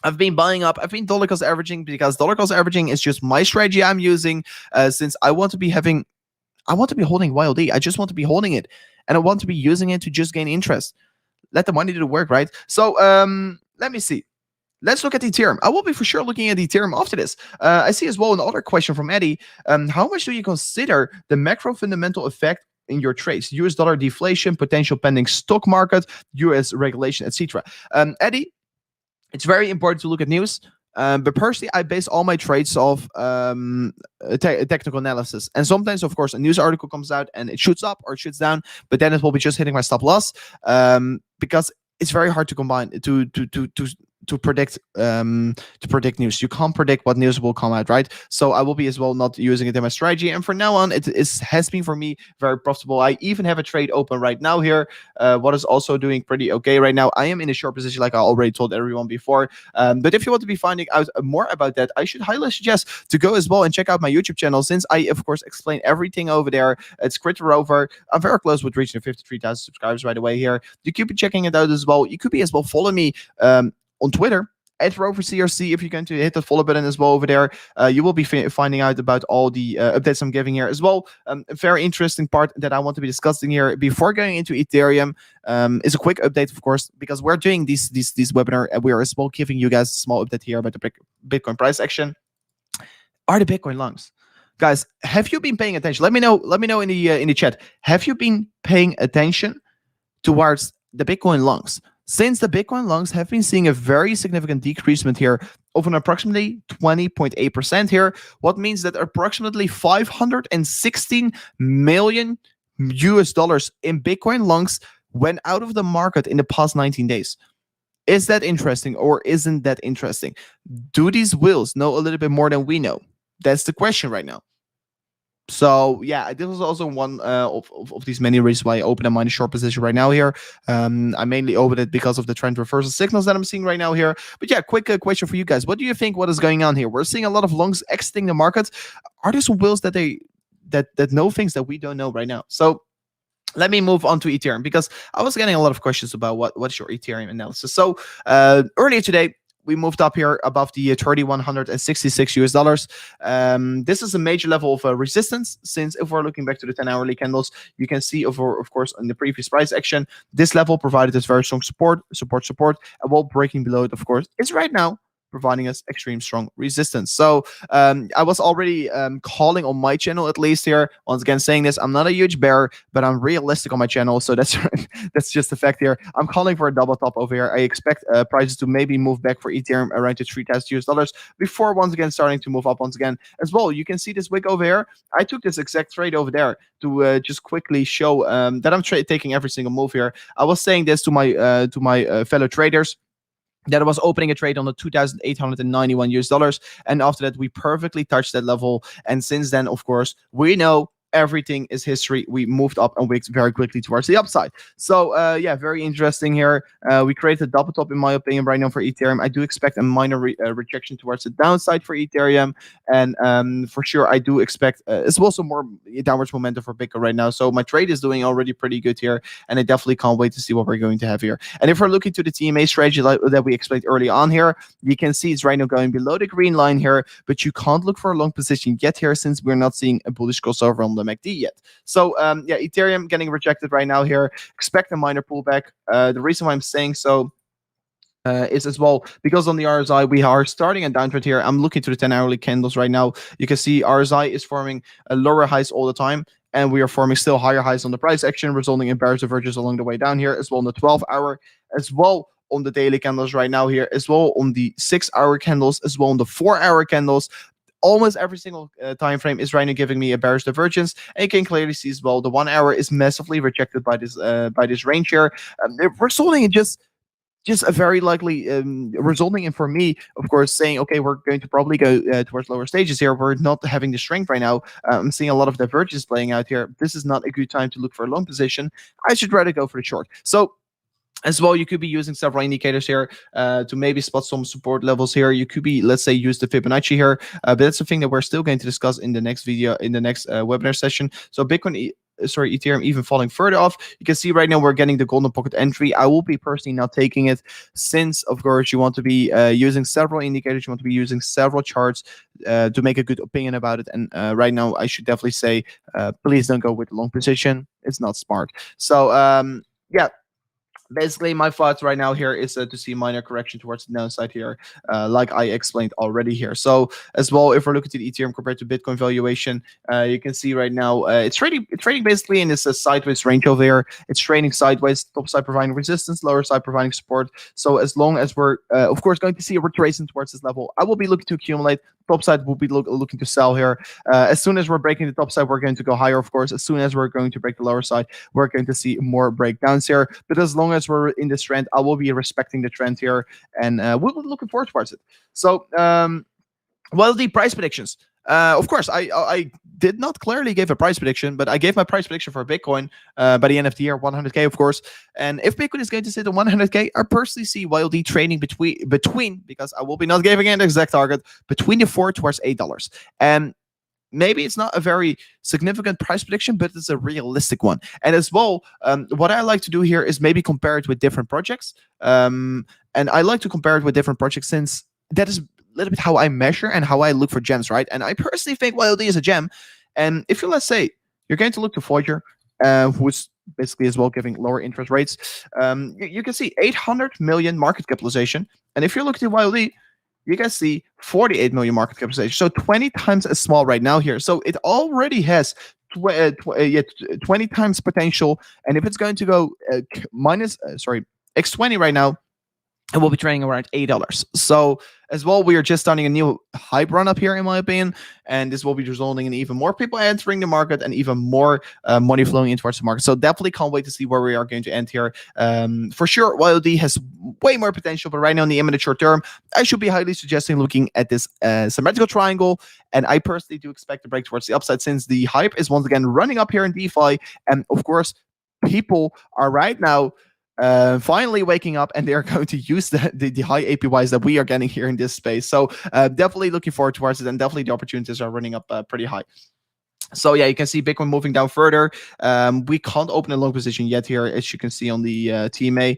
I've been buying up. I've been dollar cost averaging, because dollar cost averaging is just my strategy I'm using, since I want to be holding YLD. I just want to be holding it, and I want to be using it to just gain interest. Let the money do the work, right? So let me see. Let's look at Ethereum. I will be for sure looking at Ethereum after this. I see as well another question from Eddie. How much do you consider the macro fundamental effect in your trades? US dollar deflation, potential pending stock market, US regulation, etc. Eddie, it's very important to look at news, but personally, I base all my trades off technical analysis. And sometimes, of course, a news article comes out and it shoots up or shoots down, but then it will be just hitting my stop loss, because it's very hard to combine to predict news. You can't predict what news will come out, right? So I will be as well not using it in my strategy. And from now on, it has been for me very profitable. I even have a trade open right now here, what is also doing pretty okay right now. I am in a short position, like I already told everyone before. But if you want to be finding out more about that, I should highly suggest to go as well and check out my YouTube channel, since I, of course, explain everything over there. It's Rover. I'm very close with reaching 53,000 subscribers right away here. You could be checking it out as well. You could be as well follow me on Twitter at RoverCRC. If you're going to hit the follow button as well over there, you will be finding out about all the updates I'm giving here as well. A very interesting part that I want to be discussing here before going into Ethereum is a quick update, of course, because we're doing this webinar, and we are as well giving you guys a small update here about the Bitcoin price action. Are the Bitcoin longs? Guys, have you been paying attention? Let me know in the chat. Have you been paying attention towards the Bitcoin longs? since the Bitcoin longs have been seeing a very significant decreasement here of an approximately 20.8% here, what means that approximately 516 million US dollars in Bitcoin longs went out of the market in the past 19 days. Is that interesting or isn't that interesting? Do these whales know a little bit more than we know? That's the question right now. So yeah, this was also one of these many reasons why I opened a minor short position right now here. I mainly opened it because of the trend reversal signals that I'm seeing right now here. But yeah, quick question for you guys: what do you think? What is going on here? We're seeing a lot of longs exiting the market. Are there some whales that that know things that we don't know right now? So let me move on to Ethereum, because I was getting a lot of questions about what's your Ethereum analysis. So earlier today, we moved up here above the 3,166 US dollars. This is a major level of resistance, since if we're looking back to the 10-hourly candles, you can see, of course, in the previous price action, this level provided us very strong support, and while breaking below it, of course, is right now providing us extreme strong resistance. So I was already calling on my channel, at least here, once again saying this, I'm not a huge bear, but I'm realistic on my channel, so that's that's just the fact here. I'm calling for a double top over here. I expect prices to maybe move back for Ethereum around to 3,000 US dollars before once again starting to move up once again as well. You can see this wick over here. I took this exact trade over there to just quickly show that I'm taking every single move here. I was saying this to my fellow traders, that I was opening a trade on the 2,891 US dollars. And after that, we perfectly touched that level. And since then, of course, we know everything is history. We moved up and wicked very quickly towards the upside. So yeah, very interesting here. We created a double top, in my opinion, right now for Ethereum. I do expect a minor rejection towards the downside for Ethereum. And for sure, I do expect as well some more downwards momentum for Bitcoin right now. So my trade is doing already pretty good here. And I definitely can't wait to see what we're going to have here. And if we're looking to the TMA strategy that we explained early on here, you can see it's right now going below the green line here, but you can't look for a long position yet here, since we're not seeing a bullish crossover on the MACD yet. So yeah, Ethereum getting rejected right now here. Expect a minor pullback. The reason why I'm saying so is as well because on the RSI we are starting a downtrend here. I'm looking to the 10-hourly candles right now. You can see RSI is forming lower highs all the time, and we are forming still higher highs on the price action, resulting in bearish divergence along the way down here as well on the 12-hour, as well on the daily candles right now here, as well on the 6-hour candles, as well on the 4-hour candles. Almost every single time frame is right now giving me a bearish divergence, and you can clearly see as well the 1 hour is massively rejected by this range here. Resulting in just a very likely resulting in, for me, of course, saying, okay, we're going to probably go towards lower stages here. We're not having the strength right now. I'm seeing a lot of divergence playing out here. This is not a good time to look for a long position. I should rather go for the short. So as well, you could be using several indicators here to maybe spot some support levels here. You could be, let's say, use the Fibonacci here, but that's something that we're still going to discuss in the next video, in the next webinar session. So Ethereum even falling further off. You can see right now we're getting the golden pocket entry. I will be personally not taking it, since, of course, you want to be using several indicators. You want to be using several charts to make a good opinion about it. And right now, I should definitely say, please don't go with a long position. It's not smart. So yeah. Basically, my thoughts right now here is to see minor correction towards the downside here, like I explained already here. So as well, if we're looking to the Ethereum compared to Bitcoin valuation, you can see right now it's trading basically in this sideways range over there. It's trading sideways, top side providing resistance, lower side providing support. So as long as we're, of course, going to see a retracement towards this level, I will be looking to accumulate. Top side will be looking to sell here. As soon as we're breaking the top side, we're going to go higher, of course. As soon as we're going to break the lower side, we're going to see more breakdowns here. But as long as we're in this trend, I will be respecting the trend here, and we'll be looking forward towards it. So, well, the price predictions. Of course, I did not clearly give a price prediction, but I gave my price prediction for Bitcoin by the end of the year, 100K, of course. And if Bitcoin is going to sit at 100K, I personally see YLD trading between, because I will be not giving an exact target, between the $4 towards $8. And maybe it's not a very significant price prediction, but it's a realistic one. And as well, what I like to do here is maybe compare it with different projects. And I like to compare it with different projects, since that is a little bit how I measure and how I look for gems, right? And I personally think YLD is a gem. And if you, let's say, you're going to look to Voyager, who's basically as well giving lower interest rates, you can see 800 million market capitalization. And if you're looking at YLD, you can see 48 million market capitalization. So 20 times as small right now here. So it already has 20 times potential. And if it's going to go X20 right now, it will be trading around $8. So as well, we are just starting a new hype run up here, in my opinion, and this will be resulting in even more people entering the market and even more money flowing in towards the market. So definitely can't wait to see where we are going to end here. For sure, YOD has way more potential, but right now in the imminent short term, I should be highly suggesting looking at this symmetrical triangle. And I personally do expect to break towards the upside, since the hype is once again running up here in DeFi, and of course, people are right now finally waking up, and they're going to use the high APYs that we are getting here in this space. So definitely looking forward towards it, and definitely the opportunities are running up pretty high. So yeah, you can see Bitcoin moving down further. We can't open a long position yet here, as you can see on the TMA.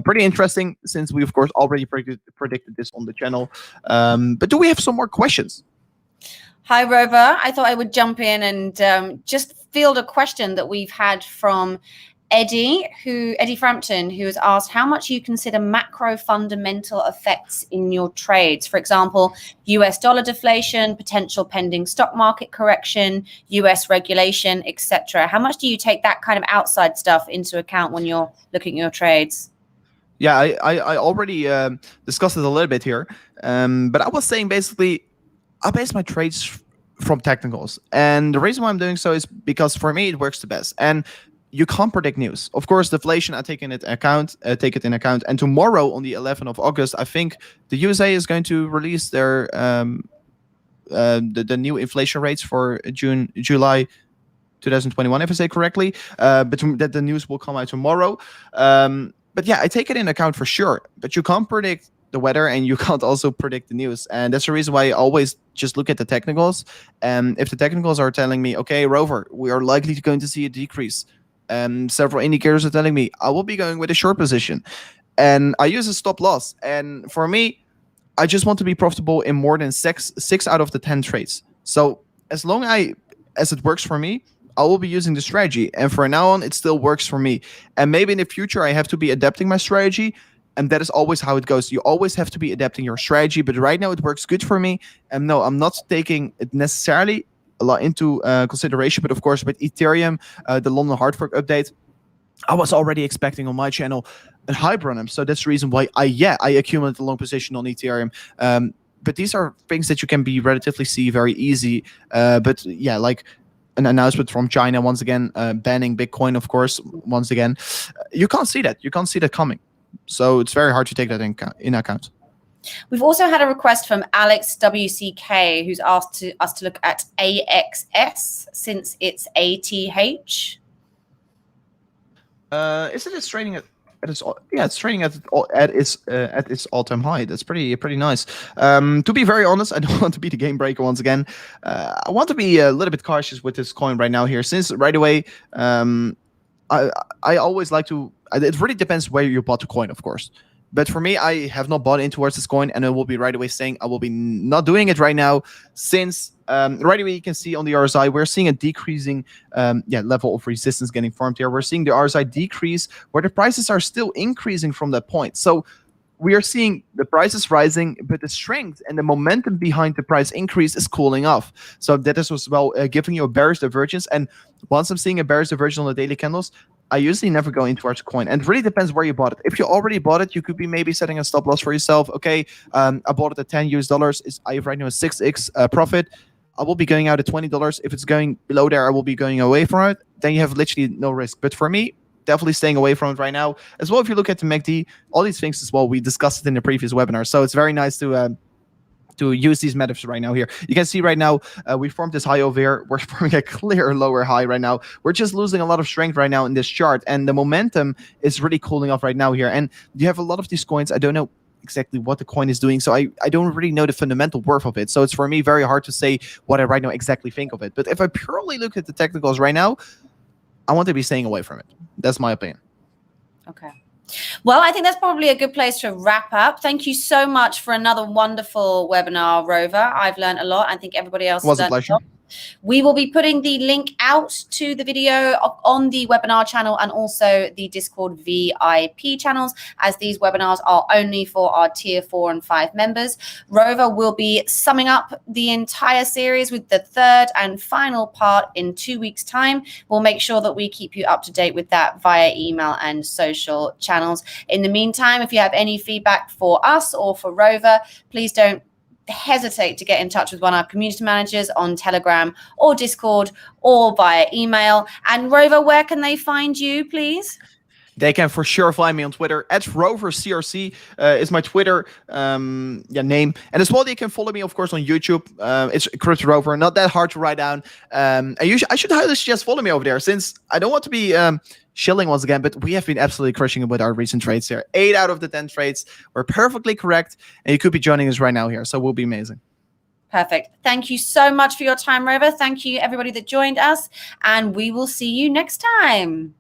Pretty interesting, since we of course already predicted this on the channel. But do we have some more questions? Hi, Rover. I thought I would jump in and just field a question that we've had from Eddie Frampton, who has asked how much you consider macro fundamental effects in your trades. For example, US dollar deflation, potential pending stock market correction, US regulation, etc. How much do you take that kind of outside stuff into account when you're looking at your trades? Yeah, I already discussed it a little bit here, but I was saying basically I base my trades from technicals, and the reason why I'm doing so is because for me it works the best. And you can't predict news. Of course, deflation, I take it into account. And tomorrow, on the 11th of August, I think the USA is going to release their the new inflation rates for July 2021, if I say correctly. But that the news will come out tomorrow. But yeah, I take it in account for sure. But you can't predict the weather, and you can't also predict the news. And that's the reason why I always just look at the technicals. And if the technicals are telling me, okay, Rover, we are likely going to see a decrease, several indicators are telling me I will be going with a short position, and I use a stop loss. And for me, I just want to be profitable in more than six out of the 10 trades. So as long as it works for me, I will be using the strategy. And for now on, it still works for me. And maybe in the future, I have to be adapting my strategy. And that is always how it goes. You always have to be adapting your strategy. But right now, it works good for me. And no, I'm not taking it necessarily a lot into consideration. But of course, with Ethereum, the London hard fork update, I was already expecting on my channel a hype run. So that's the reason why I accumulated a long position on Ethereum. But these are things that you can be relatively see very easy. But yeah, like an announcement from China once again, banning Bitcoin, of course, once again. You can't see that. You can't see that coming. So it's very hard to take that in account. We've also had a request from Alex WCK, who's asked us to look at AXS since it's ATH. Isn't it trading at its? Yeah, it's trading at its all-time high. That's pretty nice. To be very honest, I don't want to be the game breaker once again. I want to be a little bit cautious with this coin right now here, since right away, I always like to. It really depends where you bought the coin, of course. But for me, I have not bought in towards this coin, and I will be right away saying I will be not doing it right now, since right away you can see on the RSI, we're seeing a decreasing level of resistance getting formed here. We're seeing the RSI decrease where the prices are still increasing from that point. So we are seeing the prices rising, but the strength and the momentum behind the price increase is cooling off. So that is as well giving you a bearish divergence. And once I'm seeing a bearish divergence on the daily candles, I usually never go in towards coin. And it really depends where you bought it. If you already bought it, you could be maybe setting a stop loss for yourself. Okay, I bought it at $10. I have right now a 6x profit. I will be going out at $20. If it's going below there, I will be going away from it. Then you have literally no risk. But for me, definitely staying away from it right now. As well, if you look at the MACD, all these things as well, we discussed it in the previous webinar. So it's very nice to use these methods right now here. You can see right now, we formed this high over here. We're forming a clear lower high right now. We're just losing a lot of strength right now in this chart. And the momentum is really cooling off right now here. And you have a lot of these coins. I don't know exactly what the coin is doing. So I don't really know the fundamental worth of it. So it's for me very hard to say what I right now exactly think of it. But if I purely look at the technicals right now, I want to be staying away from it. That's my opinion. Okay. Well, I think that's probably a good place to wrap up. Thank you so much for another wonderful webinar, Rover. I've learned a lot. I think everybody else was has a pleasure. learned a lot. We will be putting the link out to the video on the webinar channel and also the Discord VIP channels, as these webinars are only for our tier 4 and 5 members. Rover will be summing up the entire series with the third and final part in 2 weeks' time. We'll make sure that we keep you up to date with that via email and social channels. In the meantime, if you have any feedback for us or for Rover, please don't hesitate to get in touch with one of our community managers on Telegram or Discord or via email. And Rover, where can they find you, please? They can for sure find me on Twitter. @RoverCRC is my Twitter name. And as well, you can follow me, of course, on YouTube. It's Crypto Rover, not that hard to write down. And I should highly suggest follow me over there, since I don't want to be shilling once again, but we have been absolutely crushing it with our recent trades here. 8 out of the 10 trades were perfectly correct. And you could be joining us right now here. So we'll be amazing. Perfect. Thank you so much for your time, Rover. Thank you, everybody that joined us. And we will see you next time.